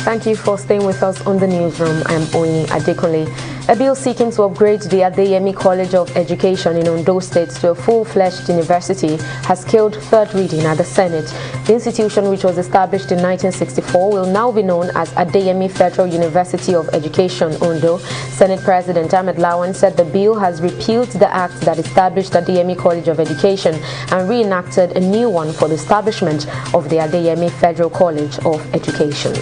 Thank you for staying with us on the newsroom. I'm Oyin Adekunle. A bill seeking to upgrade the Adeyemi College of Education in Ondo State to a full-fledged university has scaled third reading at the Senate. The institution, which was established in 1964, will now be known as Adeyemi Federal University of Education, Ondo. Senate President Ahmed Lawan said the bill has repealed the act that established Adeyemi College of Education and reenacted a new one for the establishment of the Adeyemi Federal College of Education.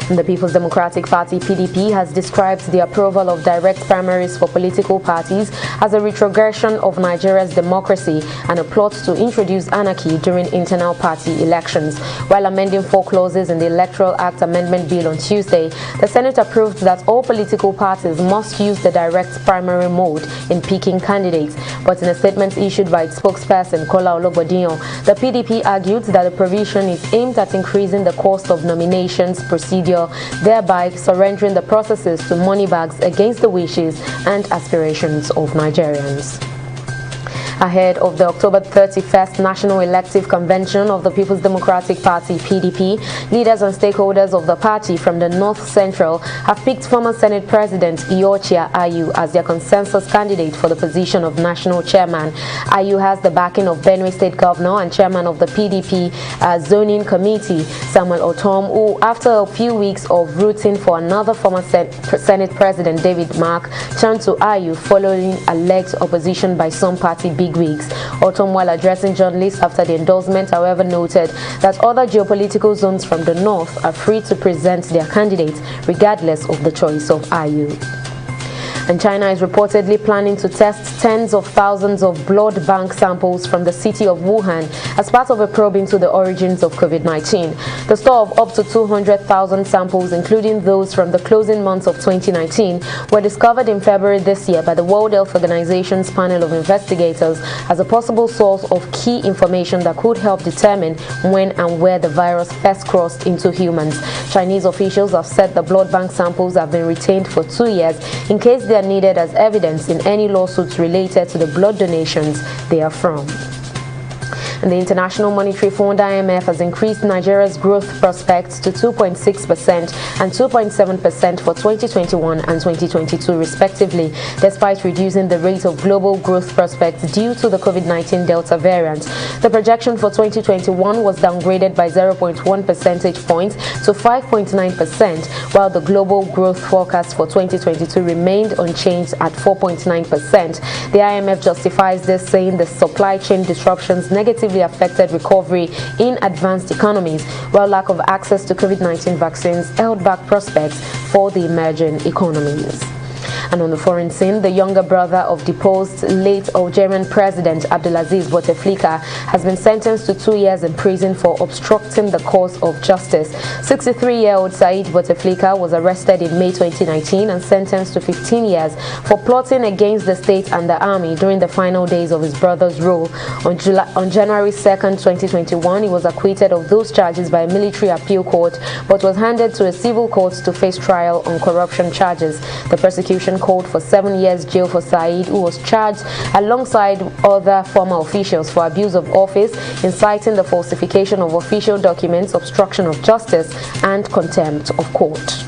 The People's Democratic Party (PDP) has described the approval of direct primaries for political parties as a retrogression of Nigeria's democracy and a plot to introduce anarchy during internal party elections. While amending 4 clauses in the Electoral Act Amendment Bill on Tuesday, the Senate approved that all political parties must use the direct primary mode in picking candidates. But in a statement issued by its spokesperson, Kola Ologbondiyan, the PDP argued that the provision is aimed at increasing the cost of nominations procedure, thereby surrendering the processes to money bags against the wishes and aspirations of Nigerians. Ahead of the October 31st National Elective Convention of the People's Democratic Party (PDP), leaders and stakeholders of the party from the North Central have picked former Senate President Iyorchia Ayu as their consensus candidate for the position of National Chairman. Ayu has the backing of Benue State Governor and Chairman of the PDP Zoning Committee, Samuel Otom, who, after a few weeks of rooting for another former Senate President David Mark, turned to Ayu following alleged opposition by some party bigwigs. Otom, while addressing journalists after the endorsement, however, noted that other geopolitical zones from the north are free to present their candidates regardless of the choice of Ayu. And China is reportedly planning to test tens of thousands of blood bank samples from the city of Wuhan as part of a probe into the origins of COVID-19. The store of up to 200,000 samples, including those from the closing months of 2019, were discovered in February this year by the World Health Organization's panel of investigators as a possible source of key information that could help determine when and where the virus first crossed into humans. Chinese officials have said the blood bank samples have been retained for 2 years in case they are needed as evidence in any lawsuits related to the blood donations they are from. And the International Monetary Fund (IMF) has increased Nigeria's growth prospects to 2.6% and 2.7% for 2021 and 2022 respectively, despite reducing the rate of global growth prospects due to the COVID-19 Delta variant. The projection for 2021 was downgraded by 0.1 percentage points to 5.9%, while the global growth forecast for 2022 remained unchanged at 4.9%. The IMF justifies this, saying the supply chain disruptions negatively affected recovery in advanced economies, while lack of access to COVID-19 vaccines held back prospects for the emerging economies. And on the foreign scene, the younger brother of deposed late Algerian President Abdelaziz Bouteflika has been sentenced to 2 years in prison for obstructing the course of justice. 63-year-old Said Bouteflika was arrested in May 2019 and sentenced to 15 years for plotting against the state and the army during the final days of his brother's rule. On January 2nd, 2021, he was acquitted of those charges by a military appeal court, but was handed to a civil court to face trial on corruption charges. The prosecution called for 7 years jail for Said, who was charged alongside other former officials for abuse of office, inciting the falsification of official documents, obstruction of justice, and contempt of court.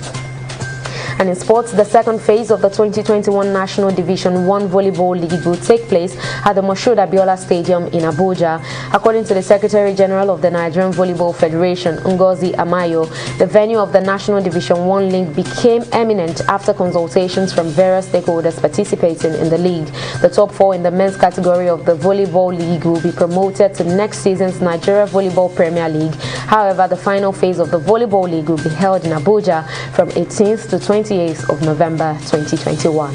And in sports, the second phase of the 2021 National Division 1 Volleyball League will take place at the Moshood Abiola Stadium in Abuja. According to the Secretary General of the Nigerian Volleyball Federation, Ngozi Amayo, the venue of the National Division 1 League became eminent after consultations from various stakeholders participating in the league. The top 4 in the men's category of the Volleyball League will be promoted to next season's Nigeria Volleyball Premier League. However, the final phase of the Volleyball League will be held in Abuja from 18th to 28th of November 2021.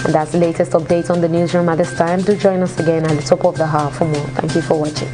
And that's the latest update on the newsroom at this time. Do join us again at the top of the hour for more. Thank you for watching.